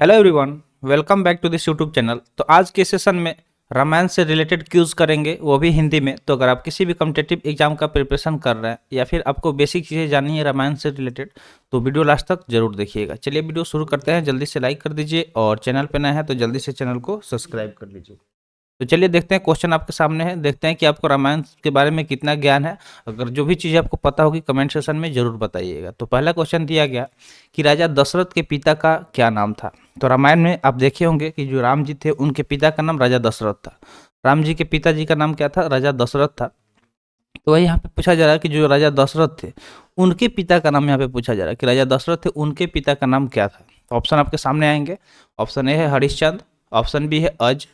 Hello everyone, welcome back to this YouTube channel. तो आज के सेशन में रामायण से रिलेटेड क्यूज करेंगे, वो भी हिंदी में। तो अगर आप किसी भी कॉम्पिटिटिव एग्जाम का प्रिपरेशन कर रहे हैं या फिर आपको बेसिक चीज़ें जाननी है रामायण से रिलेटेड, तो वीडियो लास्ट तक जरूर देखिएगा। चलिए वीडियो शुरू करते हैं। जल्दी से लाइक कर दीजिए और चैनल पर नया है तो जल्दी से चैनल को सब्सक्राइब कर लीजिए। तो चलिए देखते हैं, क्वेश्चन आपके सामने है। देखते हैं कि आपको रामायण के बारे में कितना ज्ञान है। अगर जो भी चीज़ें आपको पता होगी कमेंट सेक्शन में जरूर बताइएगा। तो पहला क्वेश्चन दिया गया कि राजा दशरथ के पिता का क्या नाम था। तो रामायण में आप देखे होंगे कि जो राम जी थे उनके पिता का नाम राजा दशरथ था। राम जी के पिताजी का नाम क्या था? राजा दशरथ था। तो वही यहाँ पे पूछा जा रहा है कि जो राजा दशरथ थे उनके पिता का नाम यहाँ पे पूछा जा रहा है कि राजा दशरथ थे उनके पिता का नाम क्या था। तो ऑप्शन आपके सामने आएंगे। ऑप्शन ए है हरिश्चंद्र, ऑप्शन बी है अज,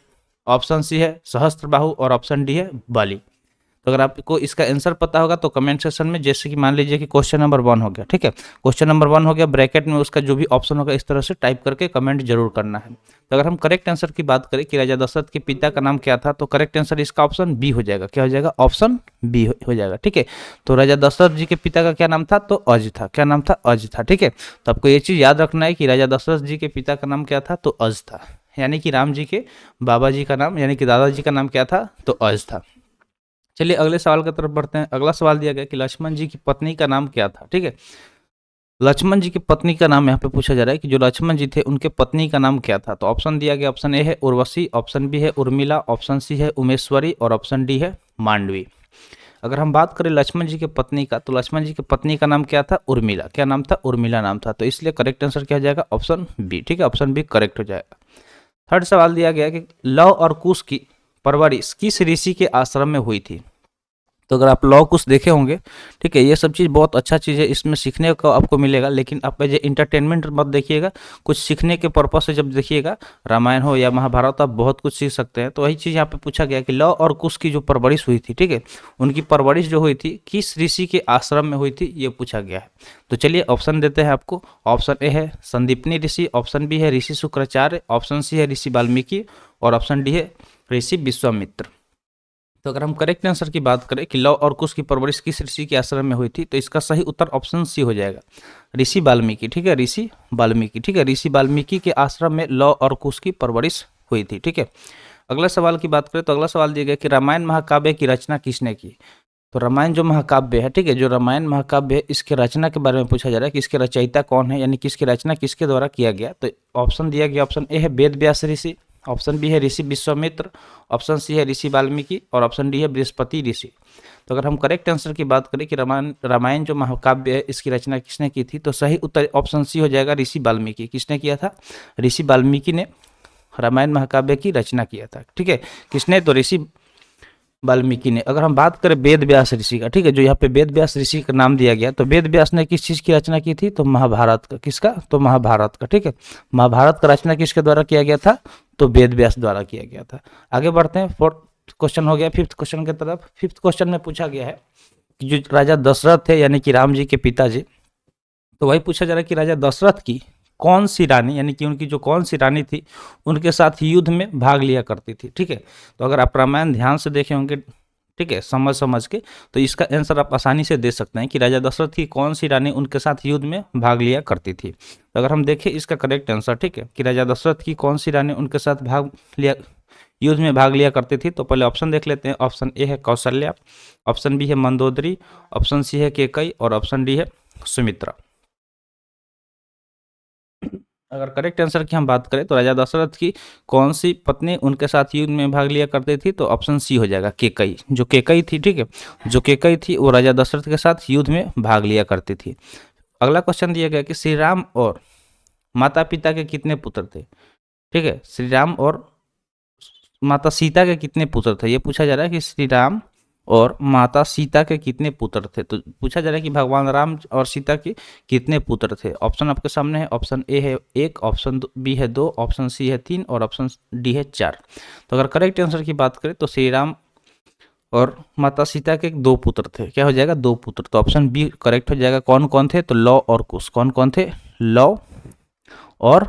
ऑप्शन सी है सहस्त्रबाहु और ऑप्शन डी है बलि। तो अगर आपको इसका आंसर पता होगा तो कमेंट सेक्शन में, जैसे कि मान लीजिए कि क्वेश्चन नंबर 1 हो गया, ठीक है, क्वेश्चन नंबर 1 हो गया, ब्रैकेट में उसका जो भी ऑप्शन होगा इस तरह से टाइप करके कमेंट जरूर करना है। तो अगर हम करेक्ट आंसर की बात करें कि राजा दशरथ के पिता का नाम क्या था, तो करेक्ट आंसर इसका ऑप्शन बी हो जाएगा। क्या हो जाएगा? ऑप्शन बी हो जाएगा, ठीक है। तो राजा दशरथ जी के पिता का क्या नाम था? तो अज था। क्या नाम था? अज था, ठीक है। तो आपको ये चीज़ याद रखना है कि राजा दशरथ जी के पिता का नाम क्या था? तो अज था। यानी कि राम जी के बाबा जी का नाम, यानी कि दादाजी का नाम क्या था? तो अज था। चलिए अगले सवाल की तरफ बढ़ते हैं। अगला सवाल दिया गया कि लक्ष्मण जी की पत्नी का नाम क्या था, ठीक है। लक्ष्मण जी की पत्नी का नाम यहाँ पे पूछा जा रहा है कि जो लक्ष्मण जी थे उनके पत्नी का नाम क्या था। तो ऑप्शन दिया गया, ऑप्शन ए है उर्वशी, ऑप्शन बी है उर्मिला, ऑप्शन सी है उमेश्वरी और ऑप्शन डी है मांडवी। अगर हम बात करें लक्ष्मण जी के पत्नी का, तो लक्ष्मण जी के पत्नी का नाम क्या था? उर्मिला। क्या नाम था? उर्मिला नाम था। तो इसलिए करेक्ट आंसर क्या हो जाएगा? ऑप्शन बी, ठीक है, ऑप्शन बी करेक्ट हो जाएगा। थर्ड सवाल दिया गया कि लव और कुश की परवरिश किस ऋषि के आश्रम में हुई थी। तो अगर आप लॉ कुछ देखे होंगे, ठीक है, ये सब चीज़ बहुत अच्छा चीज़ है, इसमें सीखने को आपको मिलेगा। लेकिन आप एज इंटरटेनमेंट मत देखिएगा, कुछ सीखने के पर्पज से जब देखिएगा रामायण हो या महाभारत, आप बहुत कुछ सीख सकते हैं। तो वही चीज़ यहाँ पे पूछा गया कि लौ और कुश की जो परवरिश हुई थी, ठीक है, उनकी परवरिश जो हुई थी किस ऋषि के आश्रम में हुई थी, ये पूछा गया है। तो चलिए ऑप्शन देते हैं आपको। ऑप्शन ए है संदीपनी ऋषि, ऑप्शन बी है ऋषि शुक्राचार्य, ऑप्शन सी है ऋषि वाल्मीकि और ऑप्शन डी है ऋषि विश्वामित्र। तो अगर हम करेक्ट आंसर की बात करें कि लव और कुश की परवरिश किस ऋषि के आश्रम में हुई थी, तो इसका सही उत्तर ऑप्शन सी हो जाएगा, ऋषि वाल्मीकि, ठीक है, ऋषि वाल्मीकि, ठीक है, ऋषि वाल्मीकि के आश्रम में लव और कुश की परवरिश हुई थी, ठीक है। अगला सवाल की बात करें तो अगला सवाल दिया गया कि रामायण महाकाव्य की रचना किसने की। तो रामायण जो महाकाव्य है, ठीक है, जो रामायण महाकाव्य है, इसके रचना के बारे में पूछा जा रहा है कि इसके रचयिता कौन है, यानी कि इसकी रचना किसके द्वारा किया गया। तो ऑप्शन दिया गया, ऑप्शन ए है वेद व्यास ऋषि, ऑप्शन बी है ऋषि विश्वामित्र, ऑप्शन सी है ऋषि वाल्मीकि और ऑप्शन डी है बृहस्पति ऋषि। तो अगर हम करेक्ट आंसर की बात करें कि रामायण रामायण जो महाकाव्य है इसकी रचना किसने की थी, तो सही उत्तर ऑप्शन सी हो जाएगा, ऋषि वाल्मीकि। किसने किया था? ऋषि वाल्मीकि ने रामायण महाकाव्य की रचना किया था, ठीक है। किसने? तो ऋषि वाल्मीकि ने। अगर हम बात करें वेद व्यास ऋषि का, ठीक है, जो यहाँ पे वेद व्यास ऋषि का नाम दिया गया, तो वेद व्यास ने किस चीज की रचना की थी? तो महाभारत का। किसका? तो महाभारत का, ठीक है। महाभारत का रचना किसके द्वारा किया गया था? तो वेद व्यास द्वारा किया गया था। आगे बढ़ते हैं, फोर्थ क्वेश्चन हो गया फिफ्थ क्वेश्चन की तरफ। फिफ्थ क्वेश्चन में पूछा गया है कि जो राजा दशरथ थे यानी कि राम जी के पिताजी, तो वही पूछा जा रहा है कि राजा दशरथ की कौन सी रानी, यानी कि उनकी जो कौन सी रानी थी उनके साथ युद्ध में भाग लिया करती थी, ठीक है। तो अगर आप रामायण ध्यान से देखे होंगे, ठीक है, समझ समझ के, तो इसका आंसर आप आसानी से दे सकते हैं कि राजा दशरथ की कौन सी रानी उनके साथ युद्ध में भाग लिया करती थी। तो अगर हम देखें इसका करेक्ट आंसर, ठीक है, कि राजा दशरथ की कौन सी रानी उनके साथ युद्ध में भाग लिया करती थी, तो पहले ऑप्शन देख लेते हैं। ऑप्शन ए है कौशल्या, ऑप्शन बी है मंदोदरी, ऑप्शन सी है केकई और ऑप्शन डी है सुमित्रा। अगर करेक्ट आंसर की हम बात करें तो राजा दशरथ की कौन सी पत्नी उनके साथ युद्ध में भाग लिया करती थी, तो ऑप्शन सी हो जाएगा, केकई। जो केकई थी, ठीक है, जो केकई थी वो राजा दशरथ के साथ युद्ध में भाग लिया करती थी। अगला क्वेश्चन दिया गया कि श्री राम और माता पिता के कितने पुत्र थे, ठीक है, श्री राम और माता सीता के कितने पुत्र थे, ये पूछा जा रहा है कि श्री राम और माता सीता के कितने पुत्र थे। तो पूछा जा रहा है कि भगवान राम और सीता के कितने पुत्र थे। ऑप्शन आपके सामने है। ऑप्शन ए है 1, ऑप्शन बी है 2, ऑप्शन सी है 3 और ऑप्शन डी है 4। तो अगर करेक्ट आंसर की बात करें तो श्री राम और माता सीता के 2 पुत्र थे। क्या हो जाएगा? 2 पुत्र। तो ऑप्शन बी करेक्ट हो जाएगा। कौन कौन थे? तो लौ और कुश। कौन कौन थे? लौ और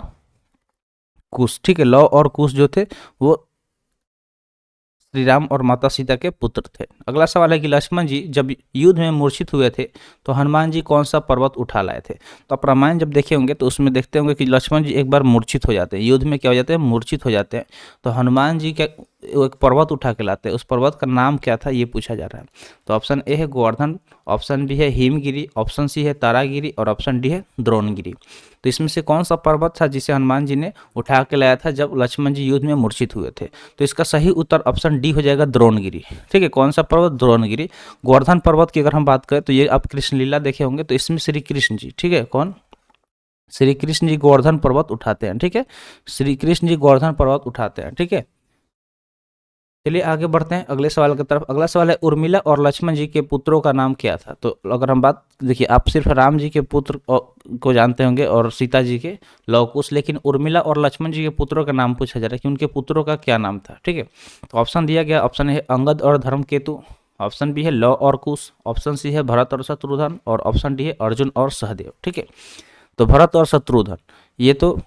कुश, ठीक है। लौ और कुश जो थे वो श्री राम और माता सीता के पुत्र थे। अगला सवाल है कि लक्ष्मण जी जब युद्ध में मूर्छित हुए थे तो हनुमान जी कौन सा पर्वत उठा लाए थे। तो आप रामायण जब देखे होंगे तो उसमें देखते होंगे कि लक्ष्मण जी एक बार मूर्छित हो जाते हैं, युद्ध में क्या हो जाते हैं, मूर्छित हो जाते हैं। तो हनुमान जी क्या वो एक पर्वत उठा के लाते हैं, उस पर्वत का नाम क्या था ये पूछा जा रहा है। तो ऑप्शन ए है गोवर्धन, ऑप्शन बी है हिमगिरी, ऑप्शन सी है तारागिरी और ऑप्शन डी है द्रोणगिरी। तो इसमें से कौन सा पर्वत था जिसे हनुमान जी ने उठा के लाया था जब लक्ष्मण जी युद्ध में मूर्छित हुए थे। तो इसका सही उत्तर ऑप्शन डी हो जाएगा द्रोणगिरी। ठीक है, कौन सा पर्वत, द्रोणगिरी। गोवर्धन पर्वत की अगर हम बात करें तो ये आप कृष्ण लीला देखे होंगे, तो इसमें श्री कृष्ण जी, ठीक है, कौन, श्री कृष्ण जी गोवर्धन पर्वत उठाते हैं। ठीक है, श्री कृष्ण जी गोवर्धन पर्वत उठाते हैं। ठीक है, चलिए आगे बढ़ते हैं अगले सवाल की तरफ। अगला सवाल है उर्मिला और लक्ष्मण जी के पुत्रों का नाम क्या था। तो अगर हम बात देखिए, आप सिर्फ राम जी के पुत्र को जानते होंगे और सीता जी के लव कुश, लेकिन उर्मिला और लक्ष्मण जी के पुत्रों का नाम पूछा जा रहा है कि उनके पुत्रों का क्या नाम था। ठीक है, तो ऑप्शन दिया गया, ऑप्शन है अंगद और धर्मकेतु, ऑप्शन बी है लव और कुश, ऑप्शन सी है भरत और शत्रुघ्न और ऑप्शन डी है अर्जुन और सहदेव। ठीक है, तो भरत और शत्रुघ्न ये तो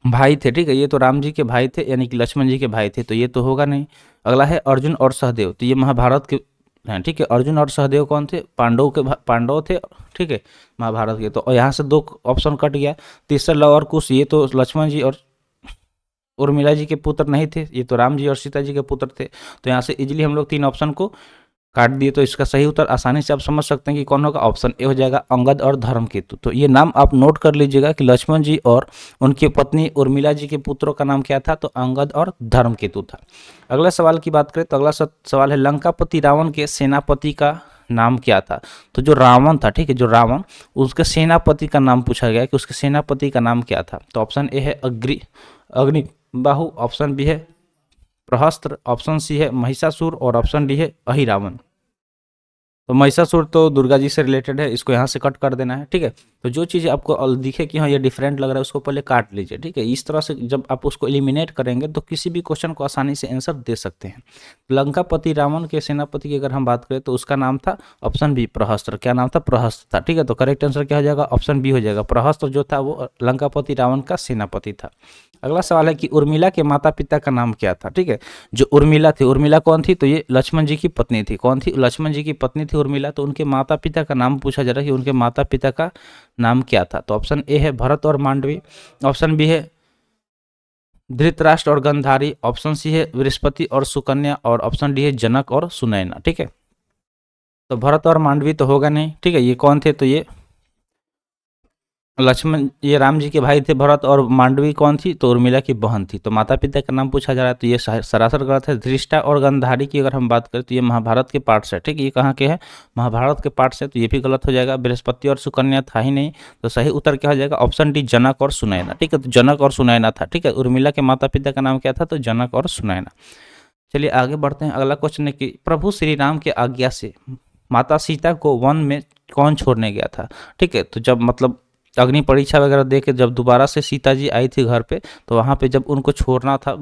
भाई थे। ठीक है, ये तो राम जी के भाई थे, यानी कि लक्ष्मण जी के भाई थे, तो ये तो होगा नहीं। अगला है अर्जुन और सहदेव, तो ये महाभारत के हैं। ठीक है, अर्जुन और सहदेव कौन थे, पांडव थे। ठीक है, महाभारत के। तो और यहाँ से दो ऑप्शन कट गया। तीसरा लव और कुश, ये तो लक्ष्मण जी और उर्मिला जी के पुत्र नहीं थे, ये तो राम जी और सीता जी के पुत्र थे। तो यहाँ से इजीली हम लोग तीन ऑप्शन को काट दिए। तो इसका सही उत्तर आसानी से आप समझ सकते हैं कि कौन होगा, ऑप्शन ए हो जाएगा अंगद और धर्मकेतु। तो ये नाम आप नोट कर लीजिएगा कि लक्ष्मण जी और उनकी पत्नी उर्मिला जी के पुत्रों का नाम क्या था, तो अंगद और धर्मकेतु था। अगला सवाल की बात करें तो अगला सवाल है लंकापति रावण के सेनापति का नाम क्या था। तो जो रावण था, ठीक है, जो रावण, उसके सेनापति का नाम पूछा गया कि उसके सेनापति का नाम क्या था। तो ऑप्शन ए है अग्निबाहु, ऑप्शन बी है प्रहस्त्र, ऑप्शन सी है महिषासुर और ऑप्शन डी है अहिरावण। तो महिषासुर तो दुर्गा जी से रिलेटेड है, इसको यहाँ से कट कर देना है। ठीक है, तो जो चीज़ आपको दिखे कि हाँ ये डिफरेंट लग रहा है उसको पहले काट लीजिए। ठीक है, इस तरह से जब आप उसको एलिमिनेट करेंगे तो किसी भी क्वेश्चन को आसानी से आंसर दे सकते हैं। लंकापति रावण के सेनापति की अगर हम बात करें तो उसका नाम था ऑप्शन बी प्रहस्त्र। क्या नाम था, प्रहस्त्र था। ठीक है, तो करेक्ट आंसर क्या हो जाएगा, ऑप्शन बी हो जाएगा। प्रहस्त्र जो था वो लंकापति रावण का सेनापति था। अगला सवाल है कि उर्मिला के माता पिता का नाम क्या था। ठीक है, जो उर्मिला थी, उर्मिला कौन थी, तो ये लक्ष्मण जी की पत्नी थी। कौन थी, लक्ष्मण जी की पत्नी थी उर्मिला। तो उनके माता पिता का नाम पूछा जा रहा है कि उनके माता पिता का नाम क्या था। तो ऑप्शन ए है भरत और मांडवी, ऑप्शन बी है धृतराष्ट्र और गंधारी, ऑप्शन सी है बृहस्पति और सुकन्या और ऑप्शन डी है जनक और सुनैना। ठीक है, तो भरत और मांडवी तो होगा नहीं। ठीक है, ये कौन थे, तो ये लक्ष्मण, ये राम जी के भाई थे भरत, और मांडवी कौन थी, तो उर्मिला की बहन थी। तो माता पिता का नाम पूछा जा रहा है, तो ये सरासर गलत है। धृष्टा और गंधारी की अगर हम बात करें तो ये महाभारत के पार्ट से, ठीक है, ये कहाँ के हैं, महाभारत के पार्ट से, तो ये भी गलत हो जाएगा। बृहस्पति और सुकन्या था ही नहीं, तो सही उत्तर क्या हो जाएगा, ऑप्शन डी जनक और सुनैना। ठीक है, तो जनक और सुनैना था। ठीक है, उर्मिला के माता पिता का नाम क्या था, तो जनक और सुनैना। चलिए आगे बढ़ते हैं। अगला क्वेश्चन है कि प्रभु श्री राम के आज्ञा से माता सीता को वन में कौन छोड़ने गया था। ठीक है, तो जब मतलब अग्नि परीक्षा वगैरह दे के जब दोबारा से सीता जी आई थी घर पे, तो वहाँ पे जब उनको छोड़ना था,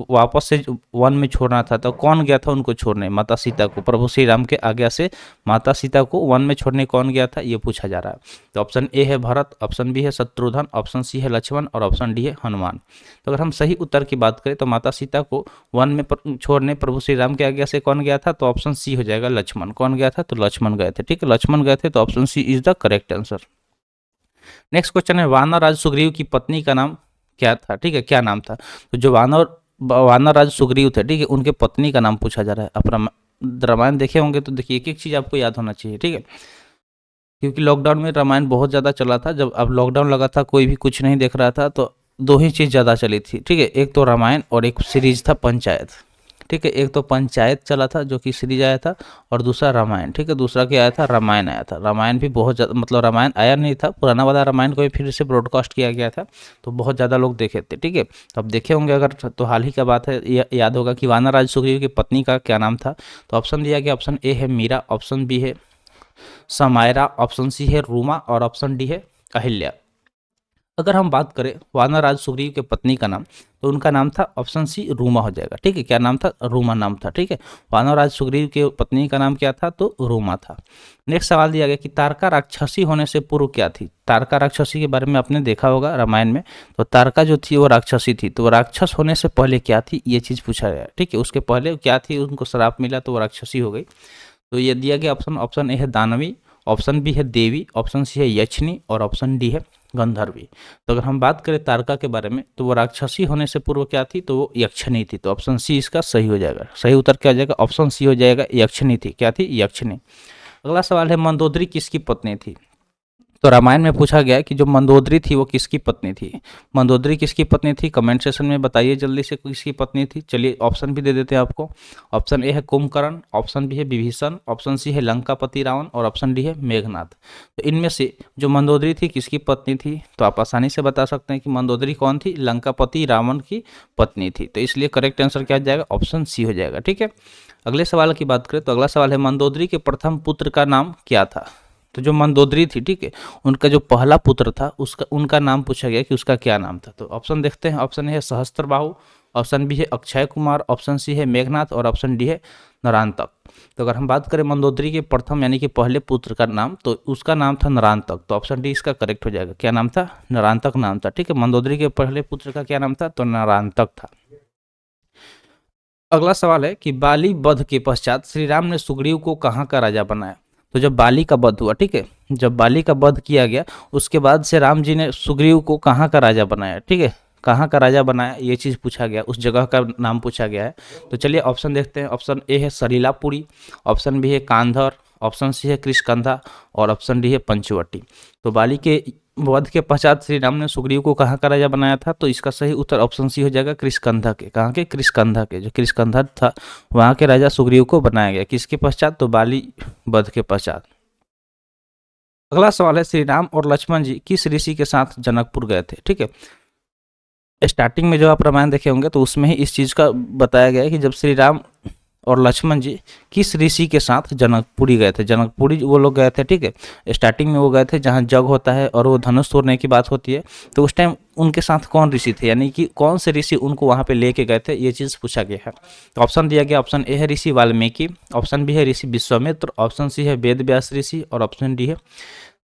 वापस से वन में छोड़ना था, तो कौन गया था उनको छोड़ने, माता सीता को। प्रभु श्री राम के आज्ञा से माता सीता को वन में छोड़ने कौन गया था, ये पूछा जा रहा है। तो ऑप्शन ए है भरत, ऑप्शन बी है शत्रुघ्न, ऑप्शन सी है लक्ष्मण और ऑप्शन डी है हनुमान। तो अगर हम सही उत्तर की बात करें तो माता सीता को वन में छोड़ने प्रभु श्री राम के आज्ञा से कौन गया था, तो ऑप्शन सी हो जाएगा लक्ष्मण। कौन गया था, तो लक्ष्मण गए थे। ठीक है, लक्ष्मण गए थे, तो option C is the correct answer. Next question है वानर राज सुग्रीव की पत्नी का नाम क्या था। ठीक है, क्या नाम था, तो जो वानर राज सुग्रीव थे, ठीक है, उनके पत्नी का नाम पूछा जा रहा है। आप रामायण देखे होंगे तो देखिए एक एक चीज़ आपको याद होना चाहिए। ठीक है, क्योंकि लॉकडाउन में रामायण बहुत ज़्यादा चला था। जब अब लॉकडाउन लगा था, कोई भी कुछ नहीं देख रहा था, तो दो ही चीज़ ज़्यादा चली थी। ठीक है, एक तो रामायण और एक सीरीज था पंचायत। ठीक है, एक तो पंचायत चला था जो कि सीरीज आया था, और दूसरा रामायण। ठीक है, दूसरा क्या आया था, रामायण आया था। रामायण भी बहुत ज़्यादा, मतलब रामायण आया नहीं था, पुराना वाला रामायण को भी फिर से ब्रॉडकास्ट किया गया था, तो बहुत ज़्यादा लोग देखे थे। ठीक है, तो अब देखे होंगे अगर, तो हाल ही का बात है, याद होगा कि वानर राज सुग्रीव की पत्नी का क्या नाम था। तो ऑप्शन दिया गया, ऑप्शन ए है मीरा, ऑप्शन बी है समायरा, ऑप्शन सी है रूमा और ऑप्शन डी है अहिल्या। अगर हम बात करें वानरराज सुग्रीव के पत्नी का नाम, तो उनका नाम था ऑप्शन सी रूमा हो जाएगा। ठीक है, क्या नाम था? रूमा नाम था। ठीक है, वानरराज सुग्रीव के पत्नी का नाम क्या था? तो रूमा था। नेक्स्ट सवाल दिया गया कि तारका राक्षसी होने से पूर्व क्या थी? तारका राक्षसी के बारे में आपने देखा होगा रामायण में। तो तारका जो थी वो राक्षसी थी, तो वो राक्षस होने से पहले क्या थी, ये चीज़ पूछा गया। ठीक है, उसके पहले क्या थी, उनको श्राप मिला तो वो राक्षसी हो गई। तो ये दिया गया ऑप्शन, ऑप्शन ए है दानवी, ऑप्शन बी है देवी, ऑप्शन सी है यक्षिणी और ऑप्शन डी है गंधर्वी। तो अगर हम बात करें तारका के बारे में, तो वो राक्षसी होने से पूर्व क्या थी? तो वो यक्षिणी थी। तो ऑप्शन सी इसका सही हो जाएगा। सही उत्तर क्या हो जाएगा? ऑप्शन सी हो जाएगा, यक्षिणी थी। क्या थी? यक्षिणी। अगला सवाल है मंदोदरी किसकी पत्नी थी? तो रामायण में पूछा गया है कि जो मंदोदरी थी वो किसकी पत्नी थी? मंदोदरी किसकी पत्नी थी? कमेंट सेक्शन में बताइए जल्दी से किसकी पत्नी थी। चलिए ऑप्शन भी दे देते हैं आपको। ऑप्शन ए है कुंभकर्ण, ऑप्शन बी है विभीषण, ऑप्शन सी है लंकापति रावण और ऑप्शन डी है मेघनाथ। तो इनमें से जो मंदोदरी थी किसकी पत्नी थी? तो आप आसानी से बता सकते हैं कि मंदोदरी कौन थी? लंकापति रावण की पत्नी थी। तो इसलिए करेक्ट आंसर क्या हो जाएगा? ऑप्शन सी हो जाएगा। ठीक है, अगले सवाल की बात करें तो अगला सवाल है मंदोदरी के प्रथम पुत्र का नाम क्या था? तो जो मंदोदरी थी, ठीक है, उनका जो पहला पुत्र था उसका उनका नाम पूछा गया कि उसका क्या नाम था। तो ऑप्शन देखते हैं। ऑप्शन है सहस्त्रबाहु, ऑप्शन बी है अक्षय कुमार, ऑप्शन सी है मेघनाथ और ऑप्शन डी है नरांतक। तो अगर हम बात करें मंदोदरी के प्रथम यानी कि पहले पुत्र का नाम, तो उसका नाम था नरांतक। तो ऑप्शन डी इसका करेक्ट हो जाएगा। क्या नाम था? नरांतक नाम था। ठीक है, मंदोदरी के पहले पुत्र का क्या नाम था? तो नरांतक था। अगला सवाल है कि बाली वध के पश्चात श्री राम ने सुग्रीव को कहाँ का राजा बनाया? तो जब बाली का वध हुआ, ठीक है, जब बाली का वध किया गया उसके बाद से राम जी ने सुग्रीव को कहाँ का राजा बनाया? ठीक है, कहाँ का राजा बनाया, ये चीज़ पूछा गया, उस जगह का नाम पूछा गया है। तो चलिए ऑप्शन देखते हैं। ऑप्शन ए है सलीलापुरी, ऑप्शन बी है कांधर, ऑप्शन सी है कृष्णकंधा और ऑप्शन डी है पंचवटी। तो बाली के वध के पश्चात श्री राम ने सुग्रीव को कहाँ का राजा बनाया था? तो इसका सही उत्तर ऑप्शन सी हो जाएगा, कृष्णकंधा के। कहाँ के? कृष्णकंधा के। जो कृष्णकंधा था वहाँ के राजा सुग्रीव को बनाया गया। किसके पश्चात? तो बाली वध के पश्चात। अगला सवाल है श्री राम और लक्ष्मण जी किस ऋषि के साथ जनकपुर गए थे? ठीक है, स्टार्टिंग में जो आप रामायण देखे होंगे तो उसमें ही इस चीज़ का बताया गया है कि जब श्री राम और लक्ष्मण जी किस ऋषि के साथ जनकपुरी गए थे। जनकपुरी वो लोग गए थे। ठीक है, स्टार्टिंग में वो गए थे जहाँ जग होता है और वो धनुष तोड़ने की बात होती है। तो उस टाइम उनके साथ कौन ऋषि थे, यानी कि कौन से ऋषि उनको वहाँ पे लेके गए थे, ये चीज़ पूछा गया है। तो ऑप्शन दिया गया। ऑप्शन ए है ऋषि वाल्मीकि, ऑप्शन बी है ऋषि विश्वामित्र, ऑप्शन सी है वेद व्यास ऋषि और ऑप्शन डी है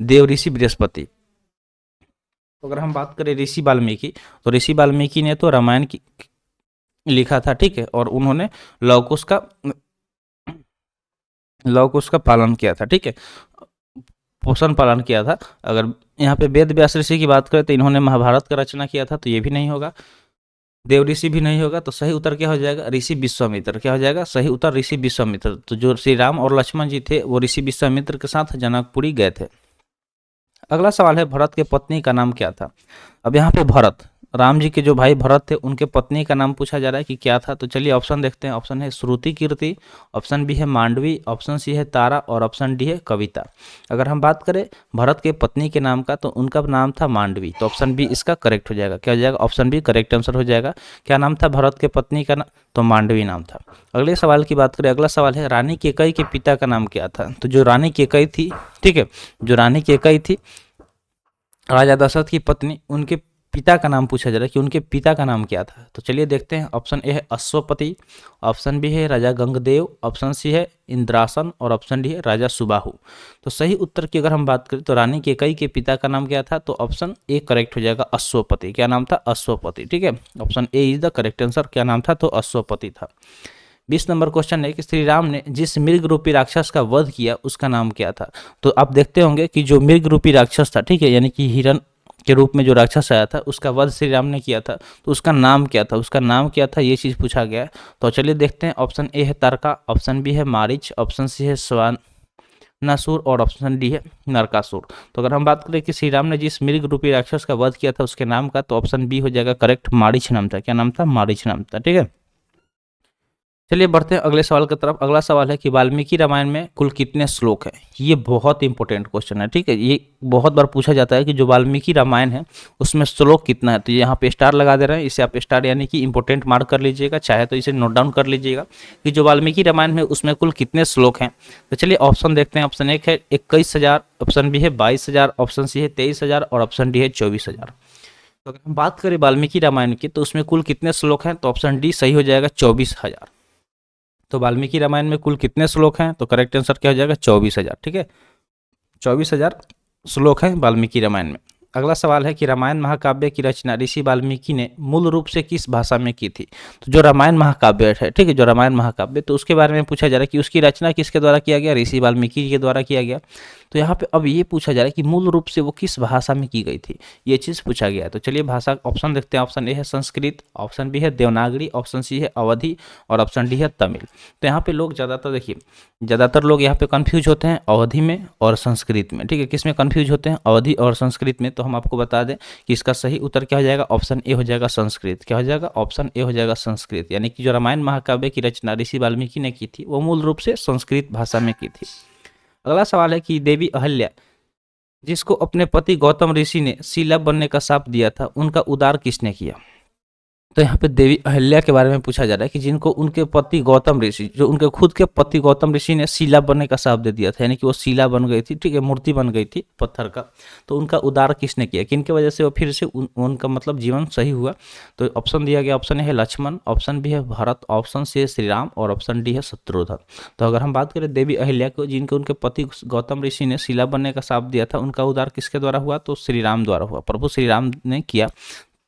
देव ऋषि बृहस्पति। तो अगर हम बात करें ऋषि वाल्मीकि, तो ऋषि वाल्मीकि ने तो रामायण की लिखा था। ठीक है, और उन्होंने लव कुश का पालन किया था। ठीक है, पोषण पालन किया था। अगर यहाँ पे वेद व्यास ऋषि की बात करें तो इन्होंने महाभारत का रचना किया था, तो ये भी नहीं होगा। देव ऋषि भी नहीं होगा। तो सही उत्तर क्या हो जाएगा? ऋषि विश्वामित्र। क्या हो जाएगा? सही उत्तर ऋषि विश्वामित्र। तो जो श्री राम और लक्ष्मण जी थे वो ऋषि विश्वामित्र के साथ जनकपुरी गए थे। अगला सवाल है भरत के पत्नी का नाम क्या था? अब यहाँ पे भरत, राम जी के जो भाई भरत थे उनके पत्नी का नाम पूछा जा रहा है कि क्या था। तो चलिए ऑप्शन देखते हैं। ऑप्शन है श्रुति कीर्ति, ऑप्शन बी है मांडवी, ऑप्शन सी है तारा और ऑप्शन डी है कविता। अगर हम बात करें भरत के पत्नी के नाम का, तो उनका नाम था मांडवी। तो ऑप्शन बी इसका करेक्ट हो जाएगा। क्या हो जाएगा? ऑप्शन बी करेक्ट आंसर हो जाएगा। क्या नाम था भरत के पत्नी का? तो मांडवी नाम था। अगले सवाल की बात करें, अगला सवाल है रानी केकई के पिता का नाम क्या था? तो जो रानी केकई थी, ठीक है, जो रानी केकई थी राजा दशरथ की पत्नी, उनके पिता का नाम पूछा जा रहा है कि उनके पिता का नाम क्या था। तो चलिए देखते हैं। ऑप्शन ए है अश्वपति, ऑप्शन बी है राजा गंगदेव, ऑप्शन सी है इंद्रासन और ऑप्शन डी है राजा सुबाहु। तो सही उत्तर की अगर हम बात करें तो रानी केकई के पिता का नाम क्या था? तो ऑप्शन ए करेक्ट हो जाएगा, अश्वपति। क्या नाम था? अश्वपति। ठीक है, option A is the correct answer. क्या नाम था? तो अश्वपति था। 20 नंबर क्वेश्चन है कि श्री राम ने जिस मृग रूपी राक्षस का वध किया उसका नाम क्या था? तो आप देखते होंगे कि जो मृग रूपी राक्षस था, ठीक है, यानी कि हिरण के रूप में जो राक्षस आया था उसका वध श्री राम ने किया था, तो उसका नाम क्या था? उसका नाम क्या था, ये चीज़ पूछा गया है। तो चलिए देखते हैं। ऑप्शन ए है तारका, ऑप्शन बी है मारिच, ऑप्शन सी है स्वान नासुर और ऑप्शन डी है नरकासुर। तो अगर हम बात करें कि श्री राम ने जिस मृग रूपी राक्षस का वध किया था उसके नाम का, तो ऑप्शन बी हो जाएगा करेक्ट, मारिच नाम था। क्या नाम था? मारिच नाम था। ठीक है, चलिए बढ़ते हैं अगले सवाल की तरफ। अगला सवाल है कि वाल्मीकि रामायण में कुल कितने श्लोक हैं? ये बहुत इंपॉर्टेंट क्वेश्चन है। ठीक है, ये बहुत बार पूछा जाता है कि जो वाल्मीकि रामायण है उसमें श्लोक कितना है। तो यहाँ पे स्टार लगा दे रहे हैं, इसे आप स्टार यानी कि इंपॉर्टेंट मार्क कर लीजिएगा, चाहे तो इसे नोट डाउन कर लीजिएगा कि जो वाल्मीकि रामायण है उसमें कुल कितने श्लोक हैं। तो चलिए ऑप्शन देखते हैं। ऑप्शन एक है 21,000, ऑप्शन बी है 22,000, ऑप्शन सी है 23,000 और ऑप्शन डी है 24,000। तो अगर हम बात करें वाल्मीकि रामायण की तो उसमें कुल कितने श्लोक हैं, तो ऑप्शन डी सही हो जाएगा 24,000। तो वाल्मीकि रामायण में कुल कितने श्लोक हैं, तो करेक्ट आंसर क्या हो जाएगा 24,000। ठीक है, 24,000 श्लोक हैं वाल्मीकि रामायण में। अगला सवाल है कि रामायण महाकाव्य की रचना ऋषि वाल्मीकि ने मूल रूप से किस भाषा में की थी। तो जो रामायण महाकाव्य है, ठीक है, जो रामायण महाकाव्य, तो उसके बारे में पूछा जा रहा है कि उसकी रचना किसके द्वारा किया गया, ऋषि वाल्मीकि के द्वारा किया गया। तो यहाँ पे अब ये पूछा जा रहा है कि मूल रूप से वो किस भाषा में की गई थी, ये चीज़ पूछा गया है। तो चलिए भाषा ऑप्शन देखते हैं। ऑप्शन ए है संस्कृत, ऑप्शन बी है देवनागरी, ऑप्शन सी है अवधी और ऑप्शन डी है तमिल। तो यहाँ पे लोग ज़्यादातर देखिए, ज़्यादातर लोग यहाँ पे कंफ्यूज होते हैं अवधि में और संस्कृत में। ठीक है, किस में कंफ्यूज होते हैं, अवधि और संस्कृत में। तो हम आपको बता दें कि इसका सही उत्तर क्या हो जाएगा, ऑप्शन ए हो जाएगा संस्कृत। क्या हो जाएगा, ऑप्शन ए हो जाएगा संस्कृत। यानी कि जो रामायण महाकाव्य की रचना ऋषि वाल्मीकि ने की थी वो मूल रूप से संस्कृत भाषा में की थी। अगला सवाल है कि देवी अहल्या जिसको अपने पति गौतम ऋषि ने शीला बनने का शाप दिया था, उनका उद्धार किसने किया। तो यहाँ पे देवी अहल्या के बारे में पूछा जा रहा है कि जिनको उनके पति गौतम ऋषि, जो उनके खुद के पति गौतम ऋषि ने शीला बनने का शाप दे दिया था, यानी कि वो शीला बन गई थी, ठीक है, मूर्ति बन गई थी पत्थर का। तो उनका उद्धार किसने किया, किनके वजह से वो फिर से उनका मतलब जीवन सही हुआ। तो ऑप्शन दिया गया, ऑप्शन ए है लक्ष्मण, ऑप्शन बी है भरत, ऑप्शन सी है श्री राम और ऑप्शन डी है शत्रुघ्न। तो अगर हम बात करें देवी अहल्या को, जिनके उनके पति गौतम ऋषि ने शीला बनने का शाप दिया था, उनका उद्धार किसके द्वारा हुआ, तो श्री राम द्वारा हुआ, प्रभु श्री राम ने किया।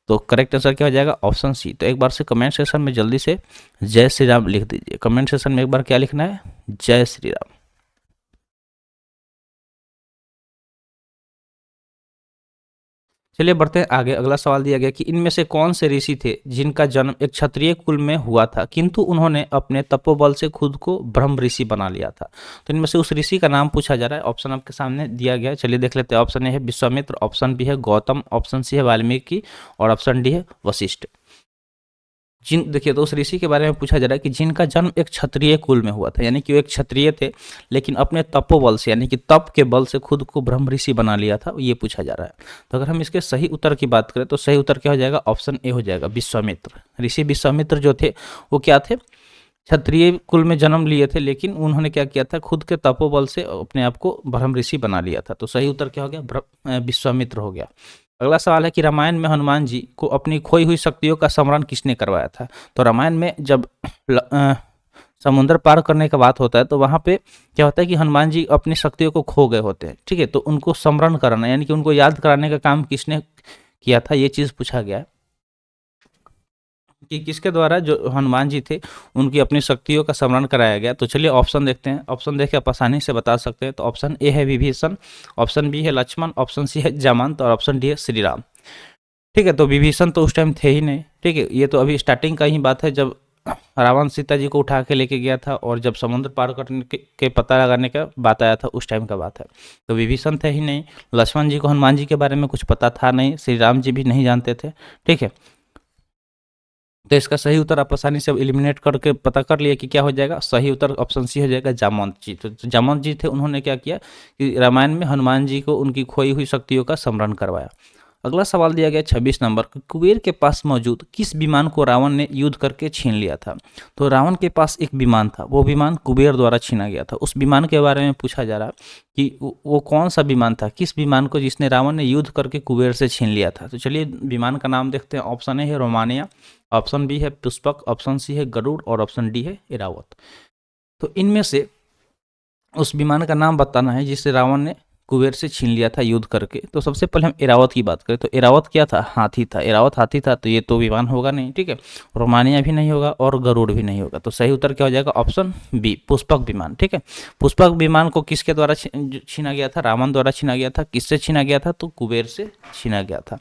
तो करेक्ट आंसर क्या हो जाएगा, ऑप्शन सी। तो एक बार से कमेंट सेक्शन में जल्दी से जय श्री राम लिख दीजिए। कमेंट सेक्शन में एक बार क्या लिखना है, जय श्री राम। चलिए बढ़ते हैं आगे। अगला सवाल दिया गया कि इनमें से कौन से ऋषि थे जिनका जन्म एक क्षत्रिय कुल में हुआ था किंतु उन्होंने अपने तपोबल से खुद को ब्रह्म ऋषि बना लिया था। तो इनमें से उस ऋषि का नाम पूछा जा रहा है। ऑप्शन आपके सामने दिया गया है, चलिए देख लेते हैं। ऑप्शन ए है विश्वामित्र, ऑप्शन बी है गौतम, ऑप्शन सी है वाल्मीकि और ऑप्शन डी है वशिष्ठ। जिन देखिए, तो उस ऋषि के बारे में पूछा जा रहा है कि जिनका जन्म एक क्षत्रिय कुल में हुआ था, यानी कि वो एक क्षत्रिय थे लेकिन अपने तपोबल से, यानी कि तप के बल से खुद को ब्रह्म ऋषि बना लिया था, ये पूछा जा रहा है। तो अगर हम इसके सही उत्तर की बात करें तो सही उत्तर क्या हो जाएगा, ऑप्शन ए हो जाएगा विश्वामित्र। ऋषि विश्वामित्र जो थे वो क्या थे, क्षत्रिय कुल में जन्म लिए थे लेकिन उन्होंने क्या किया था, खुद के तपोबल से अपने आप को ब्रह्म ऋषि बना लिया था। तो सही उत्तर क्या हो गया, विश्वामित्र हो गया। अगला सवाल है कि रामायण में हनुमान जी को अपनी खोई हुई शक्तियों का स्मरण किसने करवाया था। तो रामायण में जब समुद्र पार करने का बात होता है तो वहाँ पे क्या होता है कि हनुमान जी अपनी शक्तियों को खो गए होते हैं, ठीक है। तो उनको स्मरण कराना यानी कि उनको याद कराने का काम किसने किया था, ये चीज़ पूछा गया है कि किसके द्वारा जो हनुमान जी थे उनकी अपनी शक्तियों का स्मरण कराया गया। तो चलिए ऑप्शन देखते हैं। ऑप्शन देख के आप आसानी से बता सकते हैं। तो ऑप्शन ए है विभीषण, ऑप्शन बी है लक्ष्मण, ऑप्शन सी है जामवंत और ऑप्शन डी है श्री राम। ठीक है, तो विभीषण तो उस टाइम थे ही नहीं, ठीक है, ये तो अभी स्टार्टिंग का ही बात है जब रावण सीता जी को उठा के लेके गया था और जब समुद्र पार करने के पता लगाने का बात आया था उस टाइम का बात है। तो विभीषण थे ही नहीं, लक्ष्मण जी को हनुमान जी के बारे में कुछ पता था नहीं, श्री राम जी भी नहीं जानते थे, ठीक है। तो इसका सही उत्तर आप आसानी से एलिमिनेट करके पता कर लिए कि क्या हो जाएगा, सही उत्तर ऑप्शन सी हो जाएगा जामवंत जी। तो जामवंत जी थे, उन्होंने क्या किया कि रामायण में हनुमान जी को उनकी खोई हुई शक्तियों का स्मरण करवाया। अगला सवाल दिया गया 26 नंबर, कुबेर के पास मौजूद किस विमान को रावण ने युद्ध करके छीन लिया था। तो रावण के पास एक विमान था, वो विमान कुबेर द्वारा छीना गया था। उस विमान के बारे में पूछा जा रहा है कि वो कौन सा विमान था, किस विमान को जिसने रावण ने युद्ध करके कुबेर से छीन लिया था। तो चलिए विमान का नाम देखते हैं। ऑप्शन ए है रोमानिया, ऑप्शन बी है पुष्पक, ऑप्शन सी है गरुड़ और ऑप्शन डी है इरावत। तो इनमें से उस विमान का नाम बताना है जिसे रावण ने कुबेर से छीन लिया था युद्ध करके। तो सबसे पहले हम इरावत की बात करें तो इरावत क्या था, हाथी था। इरावत हाथी था, तो ये तो विमान होगा नहीं, ठीक है। रोमानिया भी नहीं होगा और गरुड़ भी नहीं होगा। तो सही उत्तर क्या हो जाएगा, ऑप्शन बी पुष्पक विमान, ठीक है। पुष्पक विमान को किसके द्वारा छीना गया था, रावण द्वारा छीना गया था। किससे छीना गया था, तो कुबेर से छीना गया था।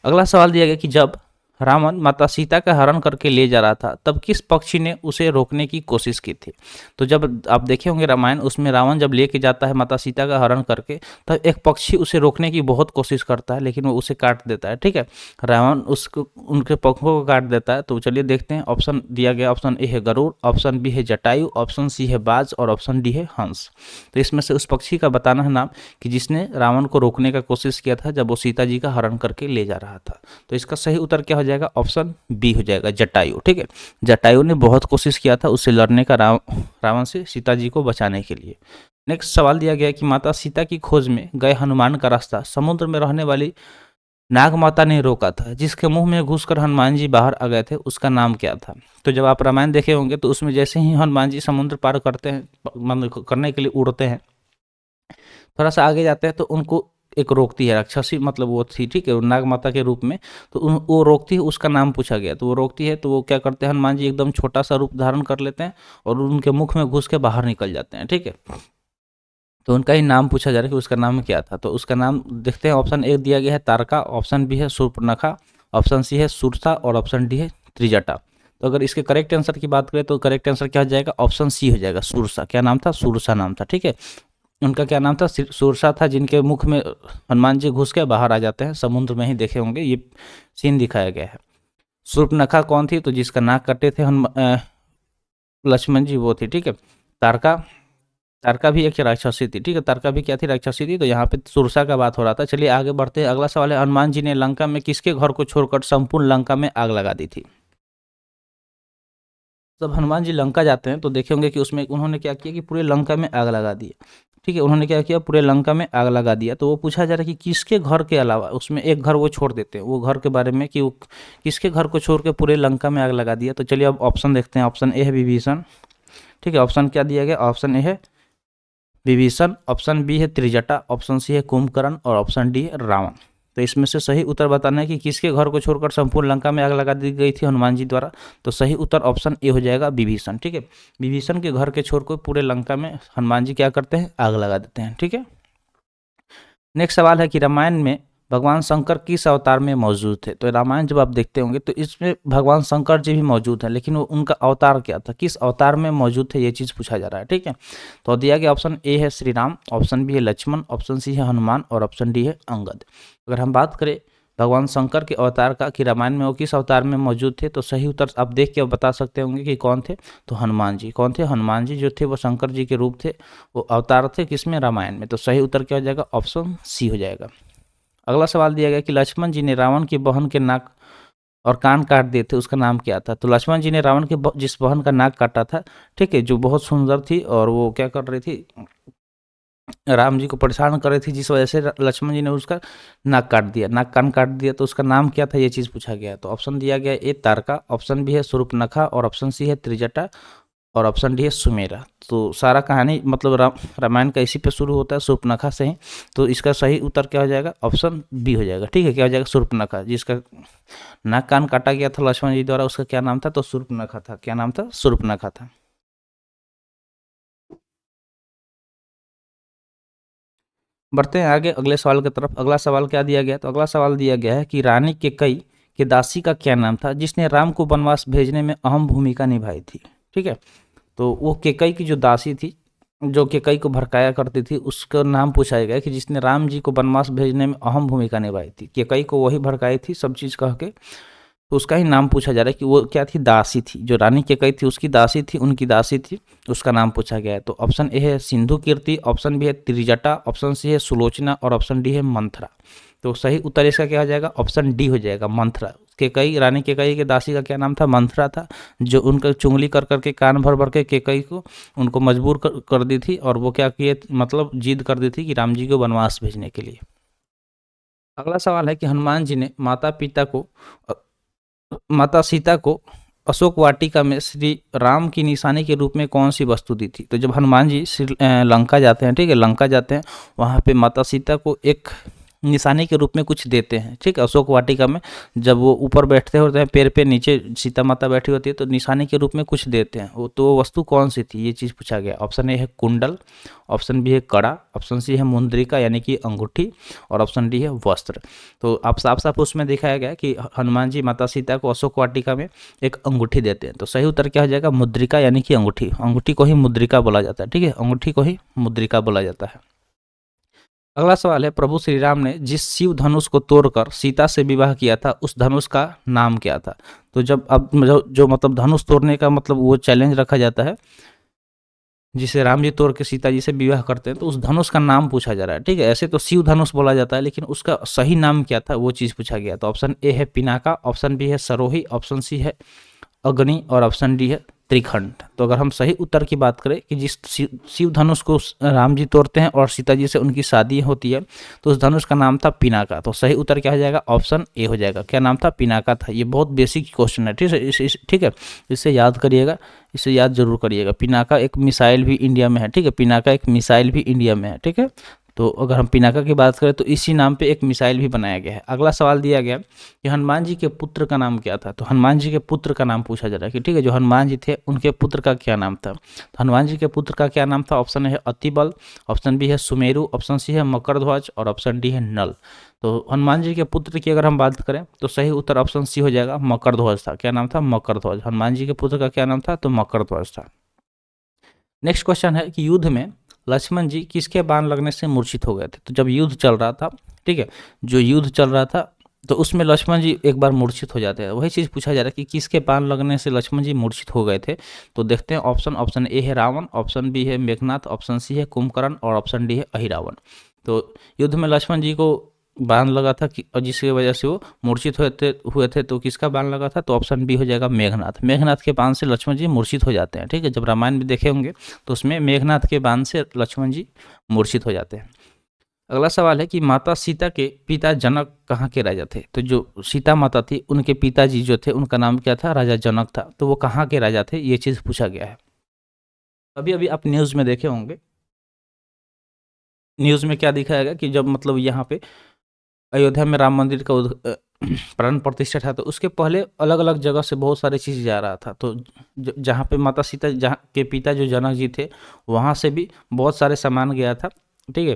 अगला सवाल दिया गया कि जब रावण माता सीता का हरण करके ले जा रहा था तब किस पक्षी ने उसे रोकने की कोशिश की थी। तो जब आप देखे होंगे रामायण, उसमें रावण जब लेके जाता है माता सीता का हरण करके तब एक पक्षी उसे रोकने की बहुत कोशिश करता है लेकिन वो उसे काट देता है, ठीक है। रावण उसको उनके पंखों को काट देता है। तो चलिए देखते हैं। ऑप्शन दिया गया, ऑप्शन ए है गरुड़, ऑप्शन बी है जटायु, ऑप्शन सी है बाज और ऑप्शन डी है हंस। तो इसमें से उस पक्षी का बताना है नाम कि जिसने रावण को रोकने का कोशिश किया था जब वो सीता जी का हरण करके ले जा रहा था। तो इसका सही उत्तर क्या हो जाएगा, ऑप्शन बी हो जाएगा जटायु, ठीक है। जटायु ने बहुत कोशिश किया था उससे लड़ने का, रावण से सीता जी को बचाने के लिए। नेक्स्ट सवाल दिया गया कि माता सीता की खोज में गए हनुमान का रास्ता समुद्र में रहने वाली नागमाता ने रोका था, जिसके मुंह में घुसकर हनुमान जी बाहर आ गए थे, उसका नाम क्या था? तो जब आप रामायण देखे होंगे तो उसमें जैसे ही हनुमान जी समुद्र पार करते हैं, मतलब करने के लिए उड़ते हैं, थोड़ा सा आगे जाते हैं तो उनको एक रोकती है राक्षसी, मतलब वो थी, ठीक है, वो नाग माता के रूप में। तो वो रोकती है, उसका नाम पूछा गया, तो वो रोकती है, तो वो क्या करते हैं, हनुमान जी एकदम छोटा सा रूप धारण कर लेते हैं और उनके मुख में घुस के बाहर निकल जाते हैं, ठीक है। तो उनका ही नाम पूछा जा रहा है कि उसका नाम क्या था। तो उसका नाम देखते हैं, ऑप्शन ए दिया गया है तारका, ऑप्शन बी है शूर्पणखा, ऑप्शन सी है सुरसा और ऑप्शन डी है त्रिजटा। तो अगर इसके करेक्ट आंसर की बात करें तो करेक्ट आंसर क्या हो जाएगा, ऑप्शन सी हो जाएगा, सुरसा। क्या नाम था, सुरसा नाम था, ठीक है। उनका क्या नाम था, सुरसा था, जिनके मुख में हनुमान जी घुस के बाहर आ जाते हैं, समुद्र में ही देखे होंगे ये सीन दिखाया गया है। शूर्पणखा कौन थी, तो जिसका नाक कटे थे लक्ष्मण जी, वो थी, ठीक है। तारका, तारका भी एक राक्षसी थी, ठीक है, तारका भी क्या थी, राक्षसी थी। तो यहाँ पे सुरसा का बात हो रहा था। चलिए आगे बढ़ते हैं। अगला सवाल है, हनुमान जी ने लंका में किसके घर को छोड़कर संपूर्ण लंका में आग लगा दी थी? जब हनुमान जी लंका जाते हैं तो देखे होंगे कि उसमें उन्होंने क्या किया कि पूरे लंका में आग लगा दी, ठीक है। उन्होंने क्या किया, पूरे लंका में आग लगा दिया। तो वो पूछा जा रहा है कि किसके घर के अलावा, उसमें एक घर वो छोड़ देते हैं, वो घर के बारे में कि वो किसके घर को छोड़ के पूरे लंका में आग लगा दिया। तो चलिए अब ऑप्शन देखते हैं। ऑप्शन ए है विभीषण, ठीक है। ऑप्शन क्या दिया गया, ऑप्शन ए है विभीषण, ऑप्शन बी है त्रिजटा, ऑप्शन सी है कुंभकर्ण और ऑप्शन डी है रावण। तो इसमें से सही उत्तर बताना है कि किसके घर को छोड़कर संपूर्ण लंका में आग लगा दी गई थी हनुमान जी द्वारा। तो सही उत्तर ऑप्शन ए हो जाएगा, विभीषण, ठीक है। विभीषण के घर के छोड़कर पूरे लंका में हनुमान जी क्या करते हैं, आग लगा देते हैं, ठीक है। नेक्स्ट सवाल है कि रामायण में भगवान शंकर किस अवतार में मौजूद थे? तो रामायण जब आप देखते होंगे तो इसमें भगवान शंकर जी भी मौजूद हैं, लेकिन वो उनका अवतार क्या था, किस अवतार में मौजूद थे, ये चीज़ पूछा जा रहा है, ठीक है। तो दिया गया ऑप्शन ए है श्री राम, ऑप्शन बी है लक्ष्मण, ऑप्शन सी है हनुमान और ऑप्शन डी है अंगद। अगर हम बात करें भगवान शंकर के अवतार का कि रामायण में वो किस अवतार में मौजूद थे, तो सही उत्तर आप देख के बता सकते होंगे कि कौन थे। तो हनुमान जी। कौन थे, हनुमान जी जो थे वो शंकर जी के रूप थे, वो अवतार थे किसमें, रामायण में। तो सही उत्तर क्या हो जाएगा, ऑप्शन सी हो जाएगा। अगला सवाल दिया गया कि लक्ष्मण जी ने रावण की बहन के नाक और कान काट दिए थे, उसका नाम क्या था? तो लक्ष्मण जी ने रावण के जिस बहन का नाक काटा था, ठीक है, जो बहुत सुंदर थी और वो क्या कर रही थी, राम जी को परेशान कर रही थी, जिस वजह से लक्ष्मण जी ने उसका नाक काट दिया, नाक कान काट दिया। तो उसका नाम क्या था, ये चीज़ पूछा गया है। तो ऑप्शन दिया गया ए तारका, ऑप्शन बी है शूर्पणखा और ऑप्शन सी है त्रिजटा और ऑप्शन डी है सुमेरा। तो सारा कहानी मतलब रामायण का इसी पे शुरू होता है, शूर्पणखा से ही। तो इसका सही उत्तर क्या हो जाएगा, ऑप्शन बी हो जाएगा, ठीक है। क्या हो जाएगा, शूर्पणखा, जिसका नाक कान काटा गया था लक्ष्मण जी द्वारा, उसका क्या नाम था, तो शूर्पणखा था। क्या नाम था, शूर्पणखा था। बढ़ते हैं आगे अगले सवाल की तरफ। अगला सवाल क्या दिया गया, तो अगला सवाल दिया गया है कि रानी केकई के दासी का क्या नाम था, जिसने राम को वनवास भेजने में अहम भूमिका निभाई थी, ठीक है। तो वो केकई की जो दासी थी, जो केकई को भड़काया करती थी, उसका नाम पूछा गया कि जिसने राम जी को वनवास भेजने में अहम भूमिका निभाई थी। केकई को वही भड़काई थी सब चीज़ कह के, तो उसका ही नाम पूछा जा रहा है कि वो क्या थी, दासी थी। जो रानी केकई थी उसकी दासी थी, उनकी दासी थी, उसका नाम पूछा गया है। तो ऑप्शन ए है सिंधु कीर्ति, ऑप्शन बी है त्रिजटा, ऑप्शन सी है सुलोचना और ऑप्शन डी है मंथरा। तो सही उत्तर इसका क्या हो जाएगा, ऑप्शन डी हो जाएगा, मंथरा। केकई, रानी केकई के दासी का क्या नाम था, मंथरा था, जो उनका चुंगली कर करके कान भर भर के केकई को उनको मजबूर कर दी थी, और वो क्या किए, मतलब जिद कर दी थी कि राम जी को वनवास भेजने के लिए। अगला सवाल है कि हनुमान जी ने माता सीता को अशोक वाटिका में श्री राम की निशानी के रूप में कौन सी वस्तु दी थी? तो जब हनुमान जी लंका जाते हैं, ठीक है, लंका जाते हैं, वहाँ पे माता सीता को एक निशानी के रूप में कुछ देते हैं, ठीक है। अशोक वाटिका में जब वो ऊपर बैठते होते हैं पेड़ पे, नीचे सीता माता बैठी होती है, तो निशानी के रूप में कुछ देते हैं। वो तो वस्तु कौन सी थी, ये चीज़ पूछा गया। ऑप्शन ए है कुंडल, ऑप्शन बी है कड़ा, ऑप्शन सी है मुंद्रिका यानी कि अंगूठी और ऑप्शन डी है वस्त्र। तो आप साफ साफ उसमें दिखाया गया कि हनुमान जी माता सीता को अशोक वाटिका में एक अंगूठी देते हैं। तो सही उत्तर क्या हो जाएगा, मुद्रिका यानी कि अंगूठी। अंगूठी को ही मुद्रिका बोला जाता है, ठीक है, अंगूठी को ही मुद्रिका बोला जाता है। अगला सवाल है, प्रभु श्री राम ने जिस शिव धनुष को तोड़कर सीता से विवाह किया था, उस धनुष का नाम क्या था? तो जब अब जो मतलब धनुष तोड़ने का मतलब वो चैलेंज रखा जाता है, जिसे राम जी तोड़ के सीता जी से विवाह करते हैं, तो उस धनुष का नाम पूछा जा रहा है, ठीक है। ऐसे तो शिव धनुष बोला जाता है, लेकिन उसका सही नाम क्या था वो चीज़ पूछा गया। तो ऑप्शन ए है पिनाका, ऑप्शन बी है सरोही, ऑप्शन सी है अग्नि और ऑप्शन डी है त्रिखंड। तो अगर हम सही उत्तर की बात करें कि जिस शिव धनुष को राम जी तोड़ते हैं और सीता जी से उनकी शादी होती है, तो उस धनुष का नाम था पिनाका। तो सही उत्तर क्या हो जाएगा? ऑप्शन ए हो जाएगा। क्या नाम था? पिनाका था। ये बहुत बेसिक क्वेश्चन है, ठीक है, ठीक है, इसे याद करिएगा, इसे याद जरूर करिएगा। पिनाका एक मिसाइल भी इंडिया में है, ठीक है, पिनाका एक मिसाइल भी इंडिया में है, ठीक है। तो अगर हम पिनाका की बात करें तो इसी नाम पे एक मिसाइल भी बनाया गया है। अगला सवाल दिया गया कि हनुमान जी के पुत्र का नाम क्या था। तो हनुमान जी के पुत्र का नाम पूछा जा रहा है कि ठीक है, जो हनुमान जी थे उनके पुत्र का क्या नाम था। तो हनुमान जी के पुत्र का क्या नाम था? ऑप्शन है अतिबल, ऑप्शन बी है सुमेरु, ऑप्शन सी है मकरध्वज और ऑप्शन डी है नल। तो हनुमान जी के पुत्र की अगर हम बात करें तो सही उत्तर ऑप्शन सी हो जाएगा, मकरध्वज था। क्या नाम था? मकरध्वज। हनुमान जी के पुत्र का क्या नाम था? तो मकरध्वज था। नेक्स्ट क्वेश्चन है कि युद्ध में लक्ष्मण जी किसके बाण लगने से मूर्छित हो गए थे। तो जब युद्ध चल रहा था, ठीक है, जो युद्ध चल रहा था तो उसमें लक्ष्मण जी एक बार मूर्छित हो जाते हैं। वही चीज़ पूछा जा रहा है कि किसके बाण लगने से लक्ष्मण जी मूर्छित हो गए थे। तो देखते हैं ऑप्शन। ऑप्शन ए है रावण, ऑप्शन बी है मेघनाथ, ऑप्शन सी है कुंभकर्ण और ऑप्शन डी है अहिरावण। तो युद्ध में लक्ष्मण जी को बाण लगा था कि और जिसकी वजह से वो मूर्छित हुए थे। तो किसका बाण लगा था? तो ऑप्शन बी हो जाएगा मेघनाथ। मेघनाथ के बाण से लक्ष्मण जी मूर्छित हो जाते हैं, ठीक है। जब रामायण में देखे होंगे तो उसमें मेघनाथ के बाण से लक्ष्मण जी मूर्छित हो जाते हैं। अगला सवाल है कि माता सीता के पिता जनक कहाँ के राजा थे। तो जो सीता माता थी उनके पिताजी जो थे उनका नाम क्या था? राजा जनक था। तो वो कहाँ के राजा थे, ये चीज़ पूछा गया है। अभी अभी आप न्यूज़ में देखे होंगे, न्यूज़ में क्या दिखाएगा कि जब मतलब यहाँ पे अयोध्या में राम मंदिर का प्राण प्रतिष्ठा था, तो उसके पहले अलग अलग जगह से बहुत सारी चीज़ जा रहा था। तो जहाँ पे माता सीता जहाँ के पिता जो जनक जी थे वहाँ से भी बहुत सारे सामान गया था, ठीक है।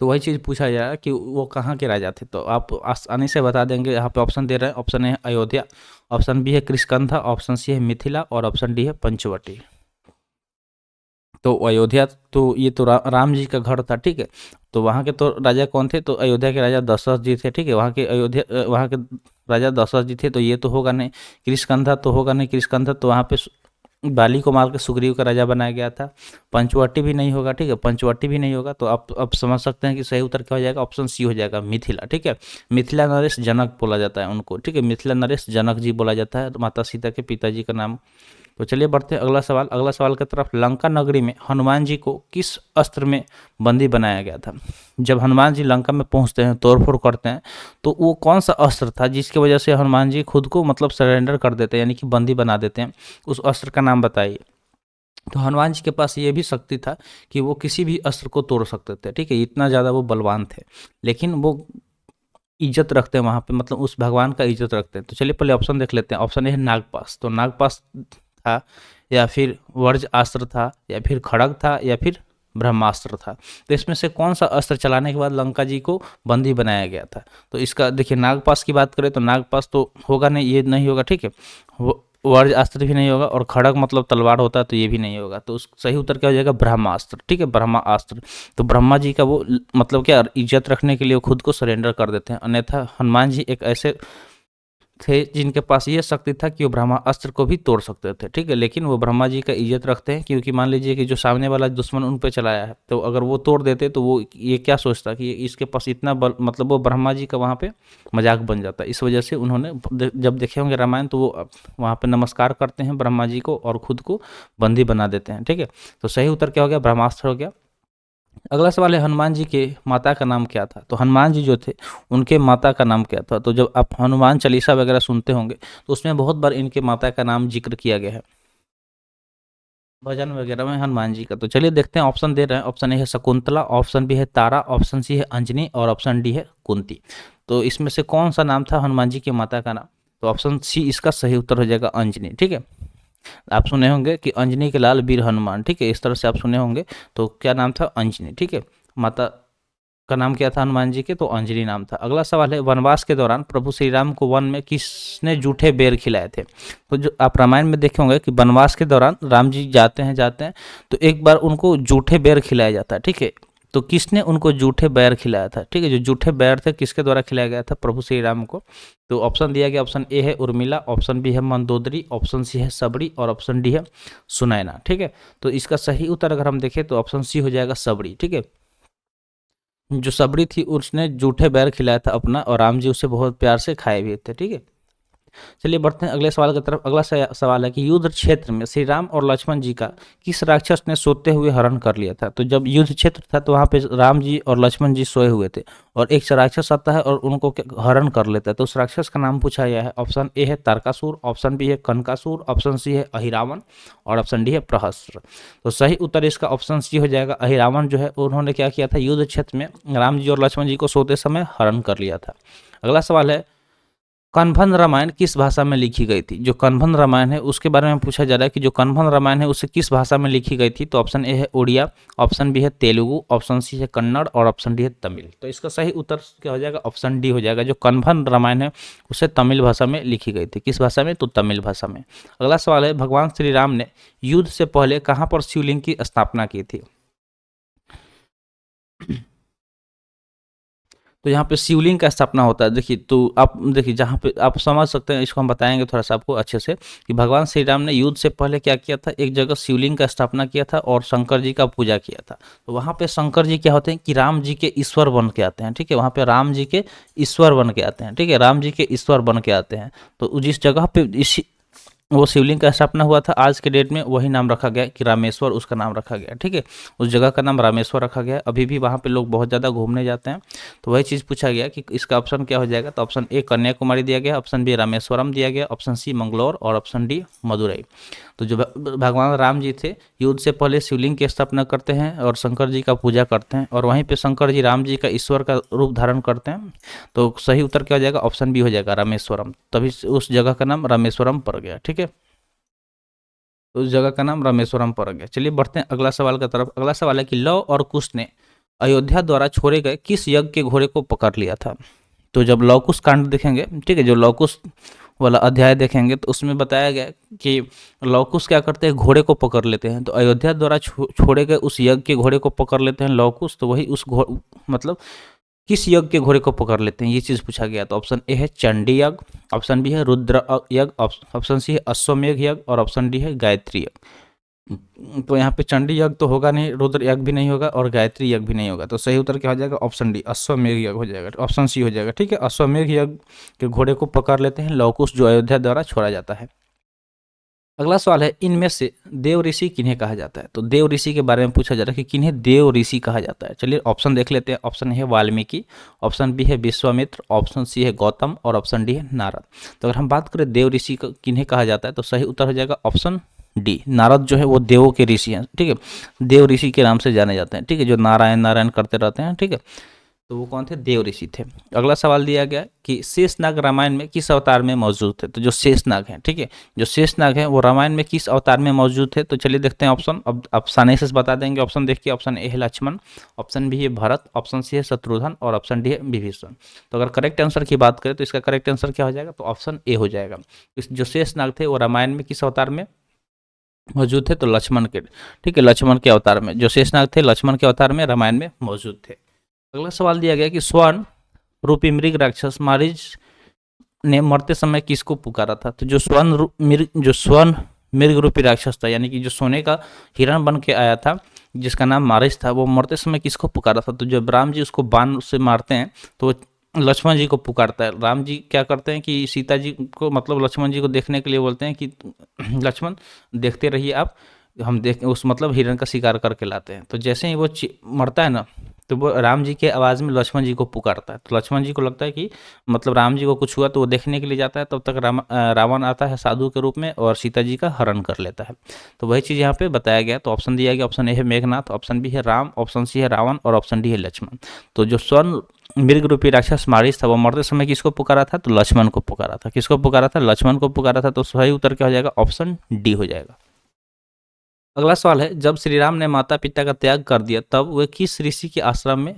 तो वही चीज़ पूछा जा रहा है कि वो कहाँ के राजा थे। तो आप आसानी से बता देंगे। यहाँ पे ऑप्शन दे रहे हैं। ऑप्शन ए है अयोध्या, ऑप्शन बी है किष्किंधा, ऑप्शन सी है मिथिला और ऑप्शन डी है पंचवटी। तो अयोध्या तो ये तो राम जी का घर था, ठीक है। तो वहाँ के तो राजा कौन थे? तो अयोध्या के राजा दशरथ जी थे, ठीक है। वहाँ के राजा दशरथ जी थे, तो ये तो होगा नहीं। किष्किंधा तो होगा नहीं। किष्किंधा तो वहाँ पे बाली को मार के सुग्रीव का राजा बनाया गया था। पंचवटी भी नहीं होगा, ठीक है, पंचवटी भी नहीं होगा। तो आप अब समझ सकते हैं कि सही उत्तर क्या हो जाएगा? ऑप्शन सी हो जाएगा, मिथिला, ठीक है। मिथिला नरेश जनक बोला जाता है उनको, ठीक है, मिथिला नरेश जनक जी बोला जाता है माता सीता के पिताजी का नाम। तो चलिए बढ़ते हैं अगला सवाल। अगला सवाल की तरफ। लंका नगरी में हनुमान जी को किस अस्त्र में बंदी बनाया गया था। जब हनुमान जी लंका में पहुंचते हैं, तोड़फोड़ करते हैं, तो वो कौन सा अस्त्र था जिसकी वजह से हनुमान जी खुद को मतलब सरेंडर कर देते हैं, यानी कि बंदी बना देते हैं। उस अस्त्र का नाम बताइए। तो हनुमान जी के पास ये भी शक्ति था कि वो किसी भी अस्त्र को तोड़ सकते थे, ठीक है, इतना ज़्यादा वो बलवान थे। लेकिन वो इज्जत रखते हैं वहाँ पे, मतलब उस भगवान का इज्जत रखते हैं। तो चलिए पहले ऑप्शन देख लेते हैं। ऑप्शन ए है नागपाश। तो नागपाश था, या फिर वज्र अस्त्र था, या फिर खड़ग था, या फिर ब्रह्मास्त्र था। तो इसमें से कौन सा अस्त्र चलाने के बाद लंका जी को बंदी बनाया गया था। तो इसका देखिए, नागपाश की बात करें तो नागपाश तो होगा नहीं, ये नहीं होगा, ठीक है। वज्र अस्त्र भी नहीं होगा, और खड़ग मतलब तलवार होता है, तो ये भी नहीं होगा। तो सही उत्तर क्या हो जाएगा? ब्रह्मास्त्र, ठीक है, ब्रह्मास्त्र। तो ब्रह्मा जी का वो मतलब क्या, इज्जत रखने के लिए वो खुद को सरेंडर कर देते हैं। अन्यथा हनुमान जी एक ऐसे थे जिनके पास ये शक्ति था कि वो ब्रह्मास्त्र को भी तोड़ सकते थे, ठीक है। लेकिन वो ब्रह्मा जी का इज्जत रखते हैं, क्योंकि मान लीजिए कि जो सामने वाला दुश्मन उन पे चलाया है, तो अगर वो तोड़ देते तो वो ये क्या सोचता कि इसके पास इतना बल, मतलब वो ब्रह्मा जी का वहाँ पे मजाक बन जाता। इस वजह से उन्होंने जब देखे होंगे रामायण, तो वो वहाँ पे नमस्कार करते हैं ब्रह्मा जी को और खुद को बंदी बना देते हैं, ठीक है। तो सही उत्तर क्या हो गया? ब्रह्मास्त्र हो गया। अगला सवाल है, हनुमान जी के माता का नाम क्या था। तो हनुमान जी जो थे उनके माता का नाम क्या था। तो जब आप हनुमान चालीसा वगैरह सुनते होंगे तो उसमें बहुत बार इनके माता का नाम जिक्र किया गया है भजन वगैरह में हनुमान जी का। तो चलिए देखते हैं। ऑप्शन दे रहे हैं। ऑप्शन ए है शकुंतला, ऑप्शन बी है तारा, ऑप्शन सी है अंजनी और ऑप्शन डी है कुंती। तो इसमें से कौन सा नाम था हनुमान जी की माता का नाम। तो ऑप्शन सी इसका सही उत्तर हो जाएगा, अंजनी, ठीक है। आप सुने होंगे कि अंजनी के लाल वीर हनुमान, ठीक है, इस तरह से आप सुने होंगे। तो क्या नाम था? अंजनी, ठीक है। माता का नाम क्या था हनुमान जी के? तो अंजनी नाम था। अगला सवाल है, वनवास के दौरान प्रभु श्री राम को वन में किसने जूठे बेर खिलाए थे। तो जो आप रामायण में देखे होंगे कि वनवास के दौरान राम जी जाते हैं तो एक बार उनको जूठे बेर खिलाया जाता है, ठीक है। तो किसने उनको जूठे बैर खिलाया था, ठीक है, जो जूठे बैर थे किसके द्वारा खिलाया गया था प्रभु श्री राम को। तो ऑप्शन दिया गया। ऑप्शन ए है उर्मिला, ऑप्शन बी है मंदोदरी, ऑप्शन सी है सबरी और ऑप्शन डी है सुनैना, ठीक है। तो इसका सही उत्तर अगर हम देखें तो ऑप्शन सी हो जाएगा, सबरी, ठीक है। जो सबरी थी उसने जूठे बैर खिलाया था अपना, और राम जी उसे बहुत प्यार से खाए भी थे, ठीक है। चलिए बढ़ते हैं अगले सवाल की तरफ। अगला सवाल है कि युद्ध क्षेत्र में श्री राम और लक्ष्मण जी का किस राक्षस ने सोते हुए हरण कर लिया था। तो जब युद्ध क्षेत्र था तो वहाँ पे राम जी और लक्ष्मण जी सोए हुए थे और एक राक्षस आता है और उनको हरण कर लेता है। तो उस राक्षस का नाम पूछा गया है। ऑप्शन ए है तारकासुर, ऑप्शन बी है कनकासुर, ऑप्शन सी है अहिरावण और ऑप्शन डी है प्रहस्त्र। तो सही उत्तर इसका ऑप्शन सी हो जाएगा। अहिरावण जो है उन्होंने क्या किया था, युद्ध क्षेत्र में राम जी और लक्ष्मण जी को सोते समय हरण कर लिया था। अगला सवाल है कन्वन रामायण किस भाषा में लिखी गई थी। जो कन्वन रामायण है उसके बारे में पूछा जा रहा है कि जो कन्वन रामायण है उसे किस भाषा में लिखी गई थी। तो ऑप्शन ए है उड़िया, ऑप्शन बी है तेलुगु, ऑप्शन सी है कन्नड़ और ऑप्शन डी है तमिल। तो इसका सही उत्तर क्या हो जाएगा, ऑप्शन डी हो जाएगा। जो कन्वन रामायण है उसे तमिल भाषा में लिखी गई थी। किस भाषा में, तो तमिल भाषा में। अगला सवाल है भगवान श्री राम ने युद्ध से पहले कहाँ पर शिवलिंग की स्थापना की थी। तो यहाँ पे शिवलिंग का स्थापना होता है। देखिए तो आप देखिए जहाँ पे आप समझ सकते हैं, इसको हम बताएंगे थोड़ा सा आपको अच्छे से कि भगवान श्री राम ने युद्ध से पहले क्या किया था, एक जगह शिवलिंग का स्थापना किया था और शंकर जी का पूजा किया था। तो वहाँ पे शंकर जी क्या होते हैं कि राम जी के ईश्वर बन के आते हैं। ठीक है, वहाँ पे राम जी के ईश्वर बन के आते हैं। ठीक है, राम जी के ईश्वर बन के आते हैं। तो जिस जगह पे इसी वो शिवलिंग का स्थापना हुआ था, आज के डेट में वही नाम रखा गया कि रामेश्वर उसका नाम रखा गया। ठीक है, उस जगह का नाम रामेश्वर रखा गया। अभी भी वहाँ पे लोग बहुत ज़्यादा घूमने जाते हैं। तो वही चीज़ पूछा गया कि इसका ऑप्शन क्या हो जाएगा। तो ऑप्शन ए कन्याकुमारी दिया गया, ऑप्शन बी रामेश्वरम दिया गया, ऑप्शन सी मंगलौर और ऑप्शन डी मदुरई। तो जो भगवान राम जी थे युद्ध से पहले शिवलिंग की स्थापना करते हैं और शंकर जी का पूजा करते हैं और वहीं पे शंकर जी राम जी का ईश्वर का रूप धारण करते हैं। तो सही उत्तर क्या हो जाएगा, ऑप्शन बी हो जाएगा रामेश्वरम। तभी उस जगह का नाम रामेश्वरम पड़ गया। ठीक है, उस जगह का नाम रामेश्वरम पड़ गया। चलिए बढ़ते हैं अगला सवाल की तरफ। अगला सवाल है कि लव और कुश ने अयोध्या द्वारा छोड़े गए किस यज्ञ के घोड़े को पकड़ लिया था। तो जब लवकुश कांड देखेंगे, ठीक है, जो लवकुश वाला अध्याय देखेंगे तो उसमें बताया गया कि लवकुश क्या करते हैं, घोड़े को पकड़ लेते हैं। तो अयोध्या द्वारा छोड़े गए उस यज्ञ के घोड़े को पकड़ लेते हैं लवकुश। तो वही उस मतलब किस यज्ञ के घोड़े को पकड़ लेते हैं, ये चीज़ पूछा गया। तो ऑप्शन ए है चंडी यज्ञ, ऑप्शन बी है रुद्र यज्ञ, ऑप्शन सी है अश्वमेघ यज्ञ और ऑप्शन डी है गायत्री यज्ञ। तो यहाँ पे चंडी यज्ञ तो होगा नहीं, रुद्र यज्ञ भी नहीं होगा और गायत्री यज्ञ भी नहीं होगा। तो सही उत्तर क्या हो जाएगा, ऑप्शन डी अश्वमेघ यज्ञ हो जाएगा, ऑप्शन सी हो जाएगा। ठीक है, अश्वमेघ यज्ञ के घोड़े को पकड़ लेते हैं लवकुश, जो अयोध्या द्वारा छोड़ा जाता है। अगला सवाल है इनमें से देव ऋषि किन्हें कहा जाता है। तो देव ऋषि के बारे में पूछा जा रहा है कि किन्हें देव ऋषि कहा जाता है। चलिए ऑप्शन देख लेते हैं। ऑप्शन है वाल्मीकि, ऑप्शन बी है विश्वामित्र, ऑप्शन सी है गौतम और ऑप्शन डी है नारद। तो अगर हम बात करें देव ऋषि किन्हें कहा जाता है तो सही उत्तर हो जाएगा ऑप्शन डी। नारद जो है वो देवों के ऋषि हैं। ठीक है, देव ऋषि के नाम से जाने जाते हैं। ठीक है, जो नारायण नारायण करते रहते हैं। ठीक है, तो वो कौन थे, देव ऋषि थे। अगला सवाल दिया गया कि शेषनाग रामायण में किस अवतार में मौजूद थे। तो जो शेषनाग हैं, ठीक है, जो शेषनाग हैं वो रामायण में किस अवतार में मौजूद थे। तो चलिए देखते हैं ऑप्शन। अब आसानी से बता देंगे। ऑप्शन देखिए, ऑप्शन ए है लक्ष्मण, ऑप्शन बी है भरत, ऑप्शन सी है शत्रुघ्न और ऑप्शन डी है विभीषण। तो अगर करेक्ट आंसर की बात करें तो इसका करेक्ट आंसर क्या हो जाएगा, तो ऑप्शन ए हो जाएगा। जो शेषनाग थे वो रामायण में किस अवतार में मौजूद थे, तो लक्ष्मण के, ठीक है, लक्ष्मण के अवतार में जो शेषनाग थे लक्ष्मण के अवतार में रामायण में मौजूद थे। अगला सवाल दिया गया कि स्वर्ण रूपी मृग राक्षस मारीच ने मरते समय किसको पुकारा था। तो जो स्वर्ण मृग रूपी राक्षस था, यानी कि जो सोने का हिरण बन के आया था जिसका नाम मारिच था, वो मरते समय किसको पुकारा था। तो जब राम जी उसको बाण से मारते हैं तो लक्ष्मण जी को पुकारता है। राम जी क्या करते हैं कि सीता जी को, मतलब लक्ष्मण जी को देखने के लिए बोलते हैं कि लक्ष्मण देखते रहिए आप, हम देख उस मतलब हिरण का शिकार करके लाते हैं। तो जैसे ही वो मरता है ना, तो वो राम जी के आवाज़ में लक्ष्मण जी को पुकारता है। तो लक्ष्मण जी को लगता है कि मतलब राम जी को कुछ हुआ, तो वो देखने के लिए जाता है। तब तक रावण आता है साधु के रूप में और सीता जी का हरण कर लेता है। तो वही चीज़ यहाँ पे बताया गया। तो ऑप्शन दिया गया, ऑप्शन ए है मेघनाथ, ऑप्शन बी है राम, ऑप्शन सी है रावण और ऑप्शन डी है लक्ष्मण। तो जो स्वर्ण मृग रूपी राक्षस मारिच था वो मरते समय किसको पुकारा था, तो लक्ष्मण को पुकारा था। किसको पुकारा था, लक्ष्मण को पुकारा था। तो सही उत्तर क्या हो जाएगा, ऑप्शन डी हो जाएगा। अगला सवाल है जब श्री राम ने माता पिता का त्याग कर दिया तब वे किस ऋषि के आश्रम में,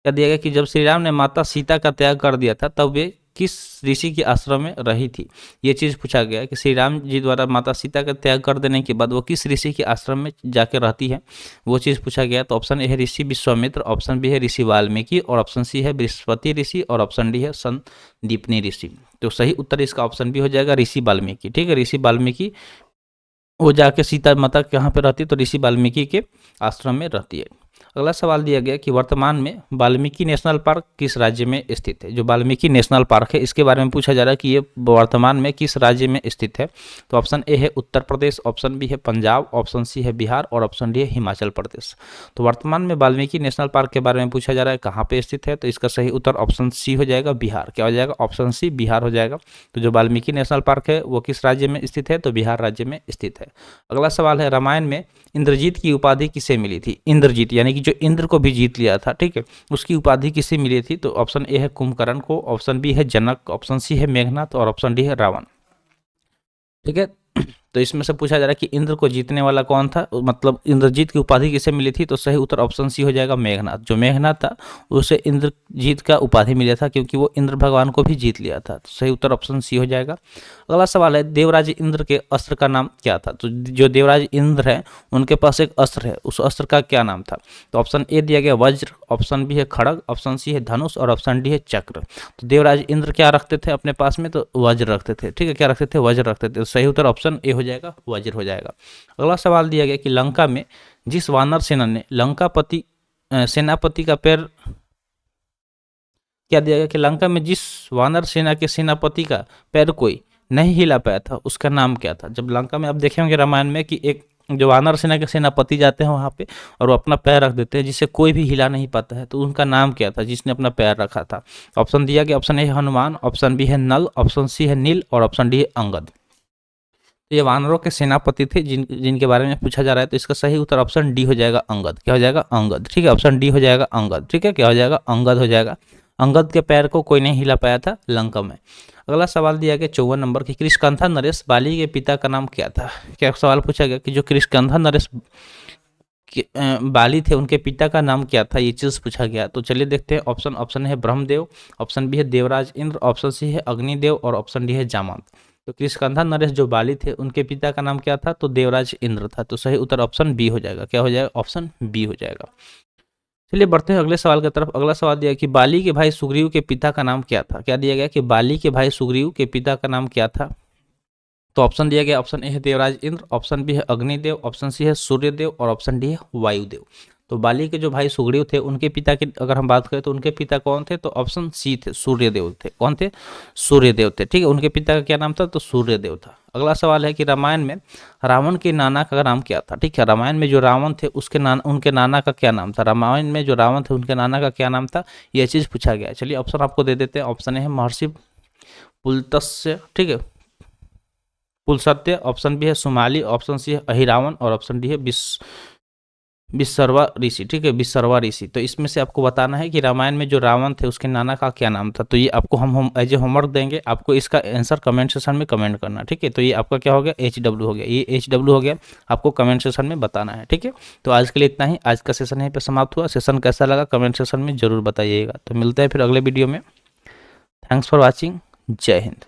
क्या दिया गया कि जब श्री राम ने माता सीता का त्याग कर दिया था तब वे किस ऋषि के आश्रम में रही थी। ये चीज़ पूछा गया कि श्री राम जी द्वारा माता सीता का त्याग कर देने के बाद वो किस ऋषि के आश्रम में जाकर रहती है, वो चीज़ पूछा गया। तो ऑप्शन ए है ऋषि विश्वामित्र, ऑप्शन बी है ऋषि वाल्मीकि और ऑप्शन सी है बृहस्पति ऋषि और ऑप्शन डी है संदीपनी ऋषि। तो सही उत्तर इसका ऑप्शन बी हो जाएगा, ऋषि वाल्मीकि। ठीक है, ऋषि वाल्मीकि वो जाके सीता माता कहाँ पे रहती है, तो ऋषि वाल्मीकि के आश्रम में रहती है। अगला सवाल दिया गया कि वर्तमान में वाल्मीकि नेशनल पार्क किस राज्य में स्थित है। जो वाल्मीकि नेशनल पार्क है इसके बारे में पूछा जा रहा है कि ये वर्तमान में किस राज्य में स्थित है। तो ऑप्शन ए है उत्तर प्रदेश, ऑप्शन बी है पंजाब, ऑप्शन सी है बिहार और ऑप्शन डी है हिमाचल प्रदेश। तो वर्तमान में वाल्मीकि नेशनल पार्क के बारे में पूछा जा रहा है कहाँ पे स्थित है, तो इसका सही उत्तर ऑप्शन सी हो जाएगा, बिहार। क्या हो जाएगा, ऑप्शन सी बिहार हो जाएगा। तो जो वाल्मीकि नेशनल पार्क है वो किस राज्य में स्थित है, तो बिहार राज्य में स्थित है। अगला सवाल है रामायण में इंद्रजीत की उपाधि किसे मिली थी। इंद्रजीत यानी कि जो इंद्र को भी जीत लिया था, ठीक है, उसकी उपाधि किसे मिली थी। तो ऑप्शन ए है कुंभकर्ण को, ऑप्शन बी है जनक, ऑप्शन सी है मेघनाथ और ऑप्शन डी है रावण। ठीक है, तो इसमें से पूछा जा रहा है कि इंद्र को जीतने वाला कौन था, मतलब इंद्रजीत की उपाधि किसे मिली थी। तो सही उत्तर ऑप्शन सी हो जाएगा, मेघनाथ। जो मेघनाथ था उसे इंद्रजीत का उपाधि मिला था क्योंकि वो इंद्र भगवान को भी जीत लिया था। तो सही उत्तर ऑप्शन सी हो जाएगा। अगला सवाल है देवराज इंद्र के अस्त्र का नाम क्या था। तो जो देवराज इंद्र है उनके पास एक अस्त्र है, उस अस्त्र का क्या नाम था। तो ऑप्शन ए दिया गया वज्र, ऑप्शन बी है खड़ग, ऑप्शन सी है धनुष और ऑप्शन डी है चक्र। तो देवराज इंद्र क्या रखते थे अपने पास में, तो वज्र रखते थे। ठीक है, क्या रखते थे, वज्र रखते थे। तो सही उत्तर ऑप्शन ए हो जाएगा, वज्र हो जाएगा। अगला सवाल दिया गया कि लंका में जिस वानर सेना ने लंकापति सेनापति का पैर, क्या दिया गया कि लंका में जिस वानर सेना के सेनापति का पैर कोई नहीं हिला पाया था उसका नाम क्या था। जब लंका में आप देखे होंगे रामायण में कि एक जो वानर सेना के सेनापति जाते हैं वहां पे और वो अपना पैर रख देते हैं जिसे कोई भी हिला नहीं पाता है, तो उनका नाम क्या था जिसने अपना पैर रखा था। ऑप्शन दिया गया, ऑप्शन ए है हनुमान, ऑप्शन बी है नल, ऑप्शन सी है नील और ऑप्शन डी है अंगद। तो ये वानरों के सेनापति थे जिनके बारे में पूछा जा रहा है। तो इसका सही उत्तर ऑप्शन डी हो जाएगा, अंगद। क्या हो जाएगा, अंगद। ठीक है, ऑप्शन डी हो जाएगा, अंगद। ठीक है, क्या हो जाएगा, अंगद हो जाएगा। अंगद के पैर को कोई नहीं हिला पाया था लंका में। अगला सवाल दिया गया 54 नंबर की, कृषकंथा नरेश बाली के पिता का नाम क्या था। क्या सवाल पूछा गया कि जो कृषकंथा नरेश बाली थे उनके पिता का नाम क्या था, ये चीज पूछा गया। तो चलिए देखते हैं। ऑप्शन है ब्रह्मदेव, ऑप्शन बी है देवराज इंद्र, ऑप्शन सी है अग्निदेव और ऑप्शन डी है जामवंत। तो कृषकंधा नरेश जो बाली थे उनके पिता का नाम क्या था, तो देवराज इंद्र था। तो सही उत्तर ऑप्शन बी हो जाएगा। क्या हो जाएगा, ऑप्शन बी हो जाएगा। चलिए बढ़ते हैं अगले सवाल की तरफ। अगला सवाल दिया कि बाली के भाई सुग्रीव के पिता का नाम क्या था। क्या दिया गया कि बाली के भाई सुग्रीव के पिता का नाम क्या था। तो ऑप्शन दिया गया, ऑप्शन ए है देवराज इंद्र, ऑप्शन बी है अग्निदेव, ऑप्शन सी है सूर्यदेव और ऑप्शन डी है वायुदेव। तो बाली के जो भाई सुग्रीव थे उनके पिता की अगर हम बात करें तो उनके पिता कौन थे, तो ऑप्शन सी थे, सूर्यदेव थे। कौन थे, सूर्यदेव थे। ठीक है, उनके पिता का क्या नाम था, तो सूर्यदेव था। अगला सवाल है कि रामायण में रावण के नाना का नाम क्या था। ठीक है, रामायण में जो रावण थे उनके नाना का क्या नाम था। रामायण में जो रावण थे उनके नाना का क्या नाम था, यह चीज पूछा गया। चलिए ऑप्शन आपको दे देते हैं। ऑप्शन ए है महर्षि पुलत्स्य, ठीक है, पुलसत्य, ऑप्शन बी है सुमाली, ऑप्शन सी है अहिरावण और ऑप्शन डी है विश्रवा ऋषि। ठीक है, विश्रवा ऋषि। तो इसमें से आपको बताना है कि रामायण में जो रावण थे उसके नाना का क्या नाम था। तो ये आपको हम एज ए होमवर्क देंगे, आपको इसका आंसर कमेंट सेक्शन में कमेंट करना। ठीक है, तो ये आपका क्या हो गया, HW हो गया। ये HW हो गया, आपको कमेंट सेक्शन में बताना है। ठीक है, तो आज के लिए इतना ही। आज का सेशन यहीं पर समाप्त हुआ। सेशन कैसा लगा कमेंट सेक्शन में जरूर बताइएगा। तो मिलते हैं फिर अगले वीडियो में। Thanks for watching. जय हिंद।